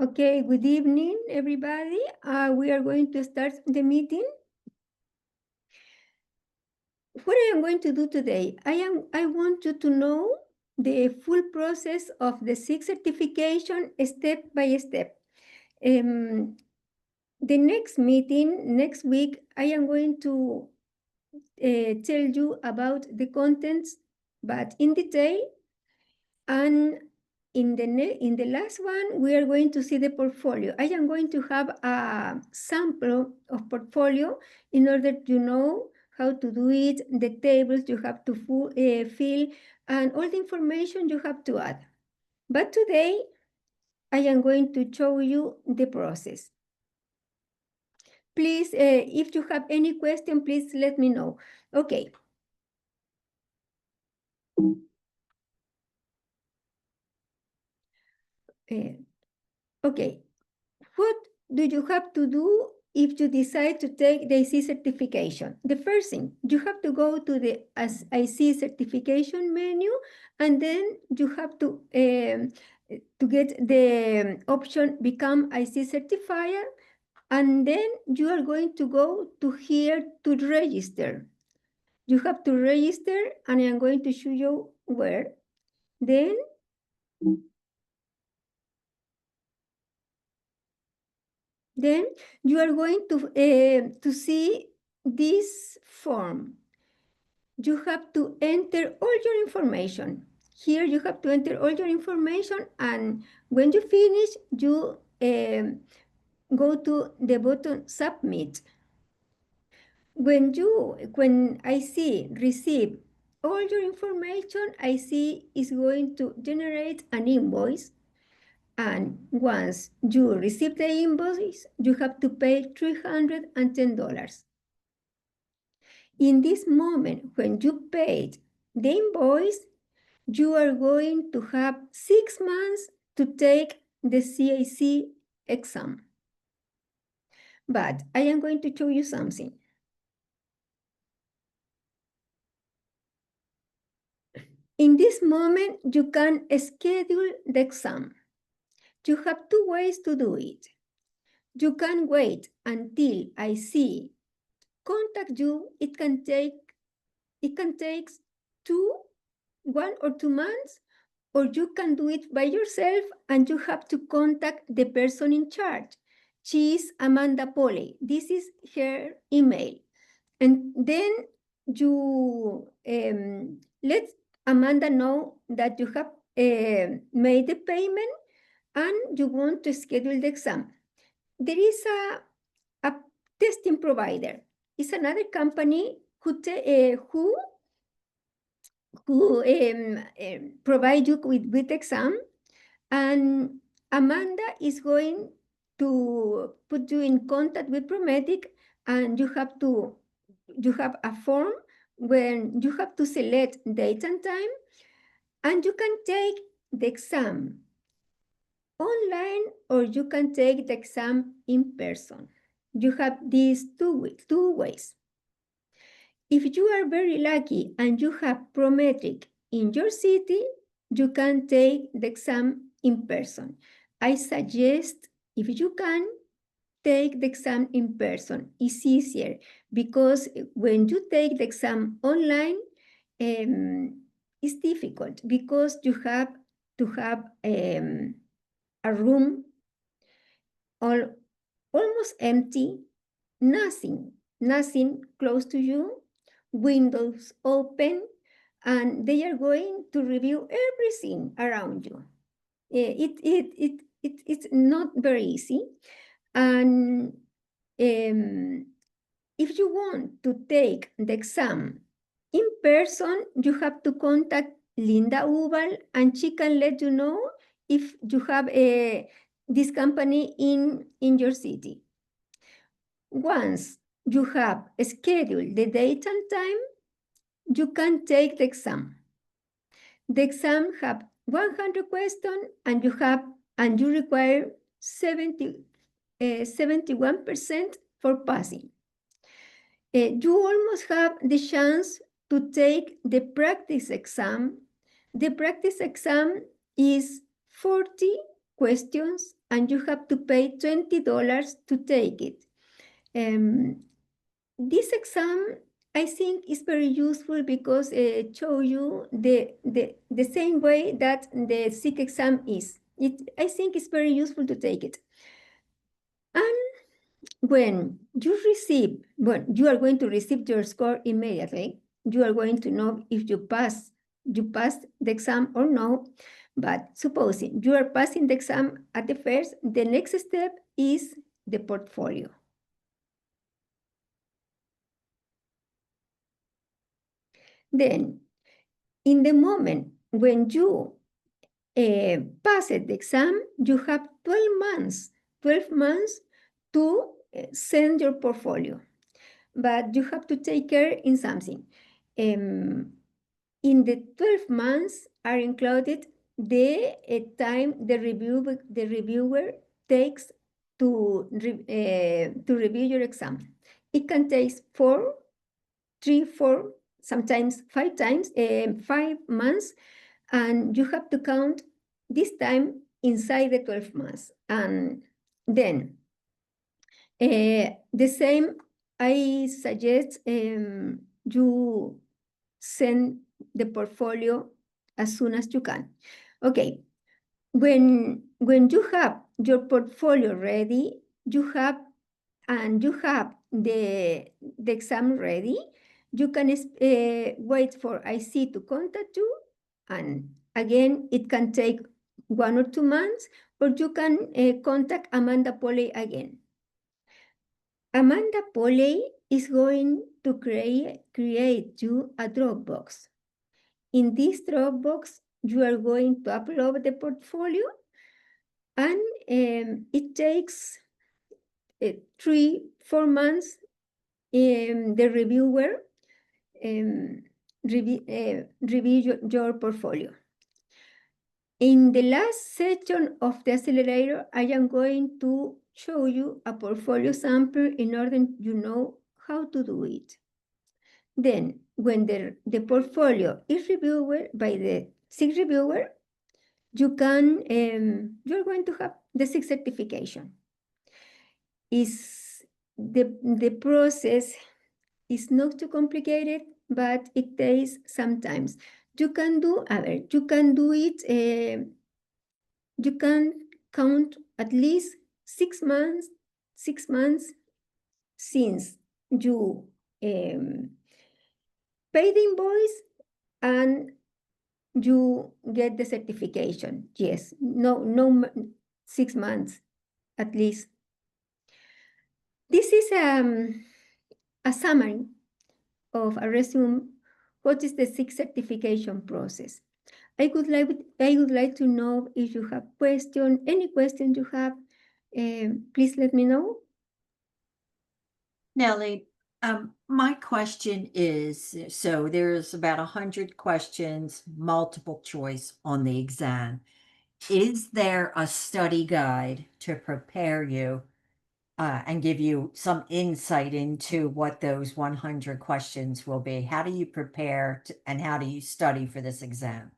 Okay, good evening, everybody. We are going to start the meeting. What I am going to do today, I want you to know the full process of the SIG certification step by step. The next meeting, next week, I am going to tell you about the contents, but in detail. And in the last one, we are going to see the portfolio. I am going to have a sample of portfolio in order to know how to do it, the tables you have to fill, and all the information you have to add. But today, I am going to show you the process. Please, if you have any question, please let me know. Okay. Okay. What do you have to do if you decide to take the IC certification? The first thing, you have to go to the IC certification menu, and then you have to get the option Become IC Certifier, and then you are going to go to here to register. You have to register, and I am going to show you where. Then you are going to see this form. You have to enter all your information. Here you have to enter all your information, and when you finish, you go to the button Submit. When I see Receive all your information, I see is going to generate an invoice. And once you receive the invoice, you have to pay $310. In this moment, when you paid the invoice, you are going to have 6 months to take the CAC exam. But I am going to show you something. In this moment, you can schedule the exam. You have 2 ways to do it. You can wait until I see contact you. It can take 1 or 2 months, or you can do it by yourself and you have to contact the person in charge. She is Amanda Poley. This is her email. And then you let Amanda know that you have made the payment and you want to schedule the exam. There is a testing provider. It's another company who provide you with exam, and Amanda is going to put you in contact with Prometric, and you have a form when you have to select date and time, and you can take the exam online or you can take the exam in person. You have these two ways. If you are very lucky and you have Prometric in your city, you can take the exam in person. I suggest, if you can, take the exam in person. It's easier because when you take the exam online, it's difficult because you have to have a room almost empty, nothing close to you, windows open, and they are going to review everything around you. It's not very easy. And if you want to take the exam in person, you have to contact Linda Ubal, and she can let you know if you have this company in your city. Once you have scheduled the date and time, you can take the exam. The exam have 100 questions, and you require 71% for passing. You almost have the chance to take the practice exam. The practice exam is 40 questions and you have to pay $20 to take it. This exam, I think, is very useful because it shows you the same way that the SIC exam is. I think it's very useful to take it. And when you are going to receive your score immediately. You are going to know if you passed the exam or no. But supposing you are passing the exam at the first, the next step is the portfolio. Then, in the moment when you pass the exam, you have 12 months to send your portfolio. But you have to take care in something. In the 12 months are included the time the reviewer takes to review your exam. It can take 4, sometimes 5 months, and you have to count this time inside the 12 months. And then the same, I suggest you send the portfolio as soon as you can. Okay, when you have your portfolio ready, you have the exam ready, you can wait for Aici to contact you, and again, it can take 1 or 2 months, or you can contact Amanda Poley again. Amanda Poley is going to create you a Dropbox. In this Dropbox, you are going to upload the portfolio, and it takes 3-4 months. The reviewer review your portfolio. In the last section of the accelerator, I am going to show you a portfolio sample in order you know how to do it. Then, when the portfolio is reviewed by the SIG reviewer, you're going to have the SIG certification. The process is not too complicated, but it takes some time. You can do it. You can count at least 6 months since you pay the invoice and you get the certification. Yes, no 6 months at least. This is a summary of a resume. What is the SIG certification process? I would like to know if you have any question you have. Please let me know. Nelly, my question is, so there's about 100 questions, multiple choice on the exam. Is there a study guide to prepare you and give you some insight into what those 100 questions will be? How do you prepare and how do you study for this exam?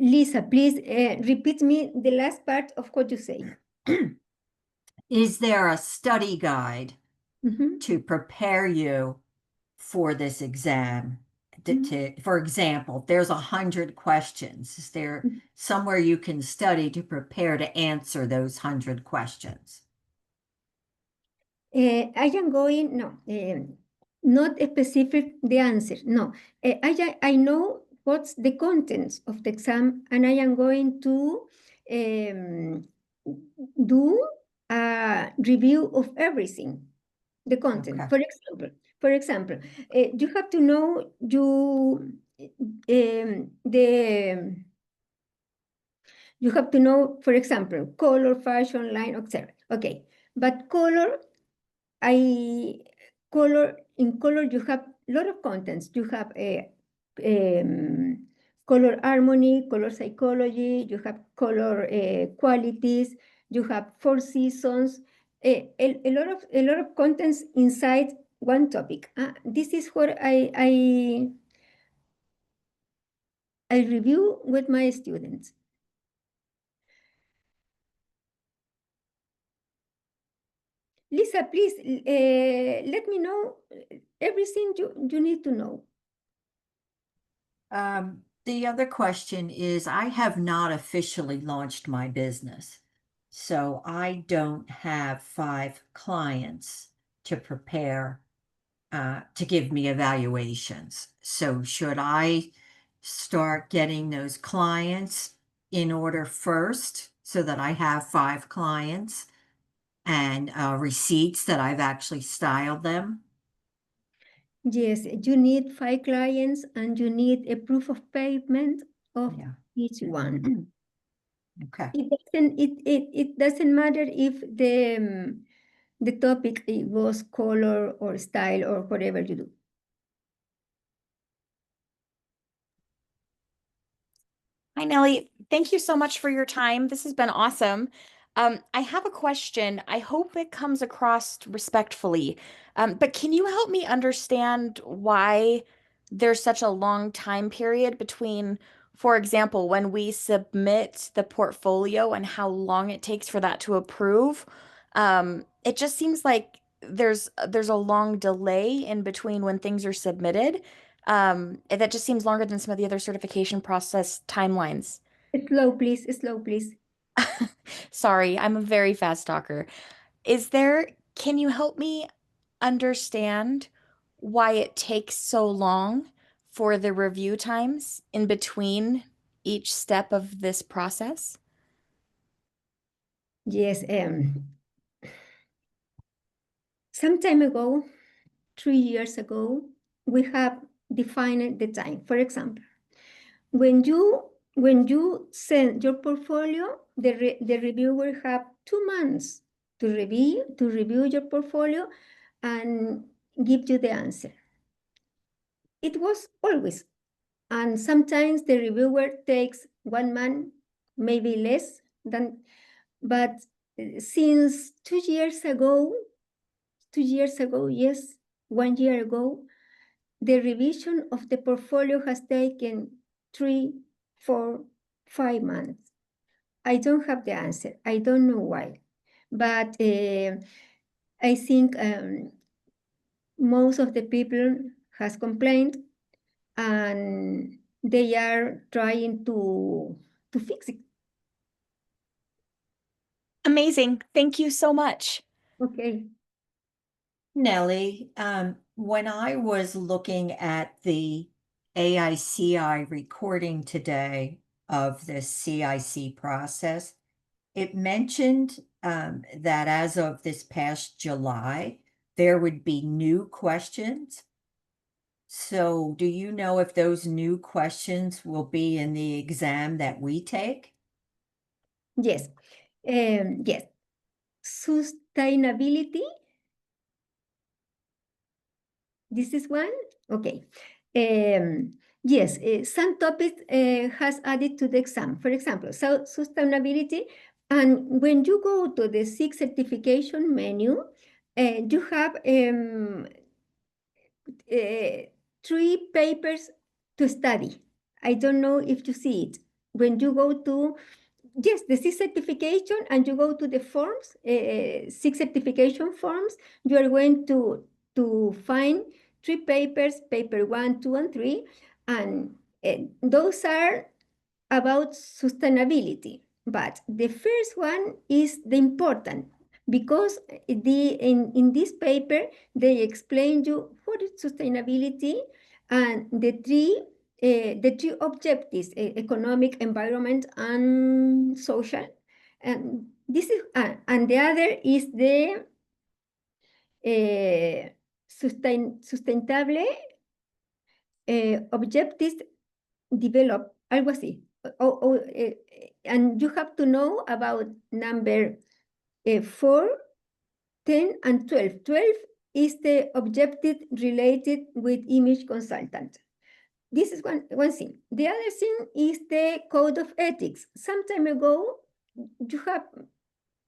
Lisa, please repeat me the last part of what you say. Is there a study guide to prepare you for this exam? For example, there's 100 questions. Is there somewhere you can study to prepare to answer those 100 questions? I am going, no, not specific the answer, no. I know what's the contents of the exam, and I am going to do a review of everything, the content. Okay. For example, you have to know you have to know, for example, color, fashion, line, etc. Okay, but in color you have a lot of contents. You have color harmony, color psychology, you have color qualities, you have 4 seasons, a lot of contents inside one topic. This is what I review with my students. Lisa, please let me know everything you need to know. The other question is, I have not officially launched my business, so I don't have 5 clients to prepare to give me evaluations. So should I start getting those clients in order first so that I have 5 clients and receipts that I've actually styled them? Yes, you need 5 clients and you need a proof of payment of Yeah. each one. Okay. It doesn't matter if the topic it was color or style or whatever you do. Hi, Nellie. Thank you so much for your time. This has been awesome. I have a question. I hope it comes across respectfully. But can you help me understand why there's such a long time period between, for example, when we submit the portfolio and how long it takes for that to approve? It just seems like there's a long delay in between when things are submitted. That just seems longer than some of the other certification process timelines. Slow, please, slow, please. Sorry, I'm a very fast talker. Can you help me understand why it takes so long for the review times in between each step of this process? Yes, some time ago, 3 years ago, we have defined the time. For example, when you send your portfolio, the reviewer have 2 months to review your portfolio and give you the answer. It was always, and sometimes the reviewer takes 1 month, maybe less than, but since 2 years ago, 2 years ago, yes, 1 year ago, the revision of the portfolio has taken 3, 4, 5 months. I don't have the answer. I don't know why, but I think most of the people has complained, and they are trying to fix it. Amazing. Thank you so much. Okay. Nellie, when I was looking at the AICI recording today of the CIC process, it mentioned that as of this past July, there would be new questions. So do you know if those new questions will be in the exam that we take? Yes. Yes. Sustainability. This is one? Okay. Yes, some topics has added to the exam. For example, so sustainability. And when you go to the SIG certification menu, you have 3 papers to study. I don't know if you see it. When you go to, yes, the SIG certification, and you go to the forms, SIG certification forms, you are going to find 3 papers, paper 1, 2, and 3, and those are about sustainability. But the first one is the important, because in this paper they explain you what is sustainability and the three objectives: economic, environment, and social. And this is and the other is the sustainable objectives develop, algo así. And you have to know about number 4, 10, and 12. 12 is the objective related with image consultant. This is one thing. The other thing is the code of ethics. Some time ago, you have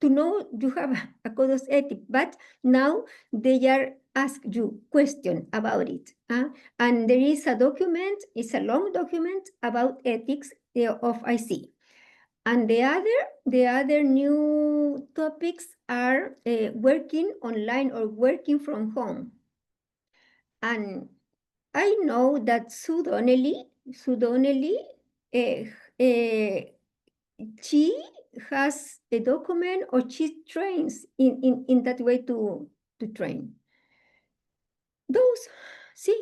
to know you have a code of ethics, but now they are ask you question about it. And there is a document, it's a long document about ethics of IC. And the other new topics are working online or working from home. And I know that Sue Donnelly, uh, uh, she has a document or she trains in that way to train. Those, see,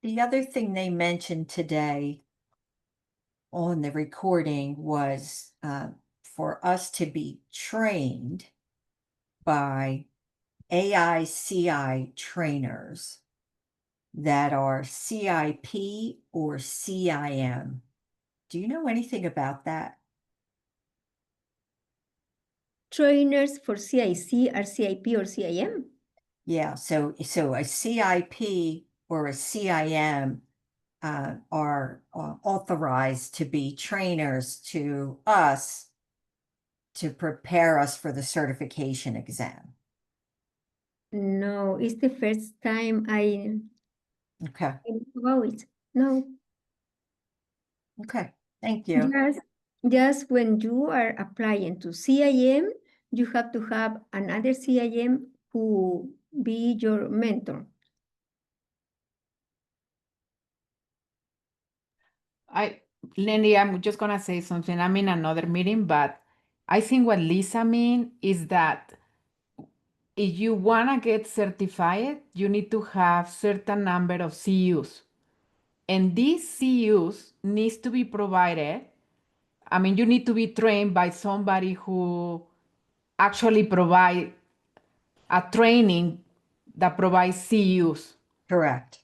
The other thing they mentioned today on the recording was for us to be trained by AICI trainers that are CIP or CIM. Do you know anything about that? trainers for CIC are CIP or CIM. Yeah, so a CIP or a CIM are authorized to be trainers to us to prepare us for the certification exam. No, it's the first time I Okay, know about it. No, okay, thank you. just when you are applying to CIM, you have to have another CIM who be your mentor. Lenny, I'm just gonna say something. I'm in another meeting, but I think what Lisa mean is that if you wanna get certified, you need to have certain number of CUs. And these CUs needs to be provided. I mean, you need to be trained by somebody who actually provide a training that provides CUs. Correct.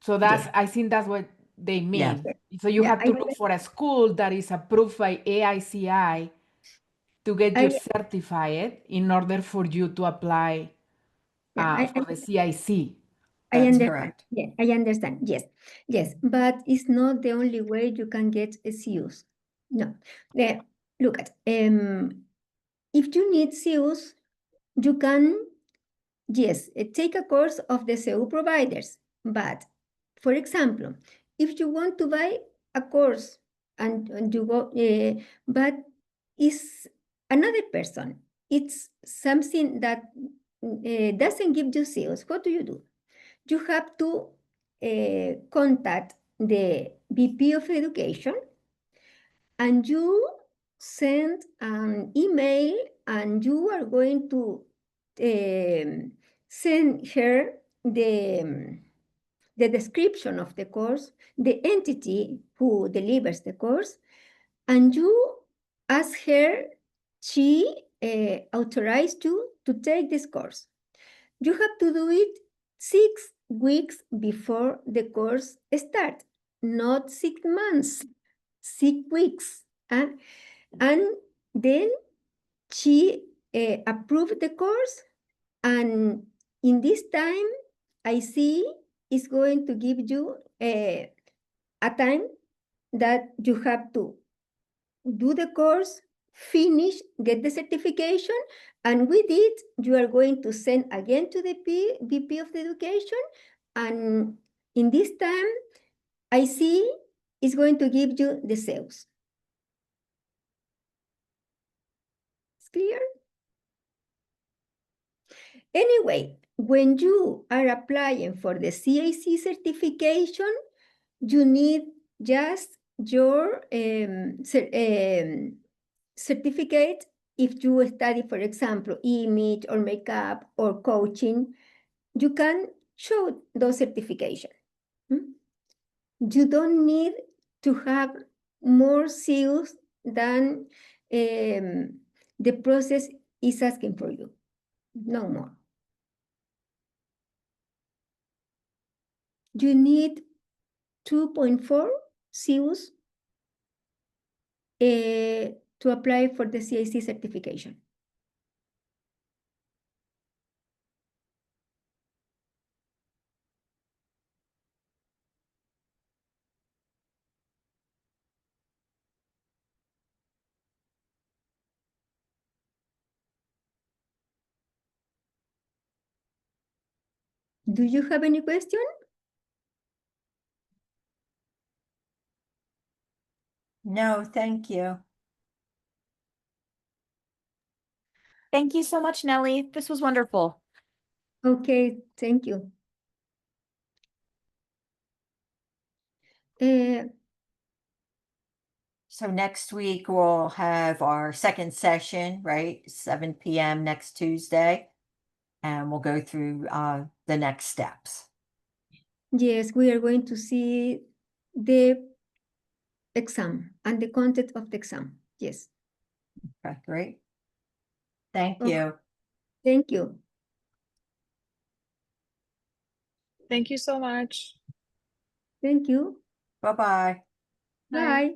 So Yes. I think that's what they mean. So you Yeah, have to look for a school that is approved by AICI to get you I, certified in order for you to apply yeah, for the CIC. I That's understand. correct. Yeah, I understand. Yes, yes, but it's not the only way you can get CUs. No. Look at if you need CUs, you can, yes, take a course of the CU providers. But for example, if you want to buy a course and you go, but it's another person, it's something that doesn't give you CUs, what do? You have to contact the VP of Education and you send an email and you are going to send her the description of the course, the entity who delivers the course, and you ask her, she authorized you to take this course. You have to do it 6 weeks before the course starts, not 6 months, 6 weeks. And then she approved the course, and in this time, I see is going to give you a time that you have to do the course, finish, get the certification, and with it, you are going to send again to the VP of the Education, and in this time, I see is going to give you the sales. It's clear? Anyway, when you are applying for the CAC certification, you need just your certificate. If you study, for example, image or makeup or coaching, you can show those certifications. You don't need to have more CEOs than the process is asking for you. No more. You need 2.4 CEOs to apply for the CIC certification. Do you have any question? No, thank you. Thank you so much, Nellie. This was wonderful. Okay, thank you. So next week we'll have our second session, right? 7 p.m. next Tuesday. And we'll go through the next steps. Yes, we are going to see the exam and the content of the exam. Yes. Okay, great. Thank Okay. you. Thank you. Thank you so much. Thank you. Bye-bye. Bye. Bye.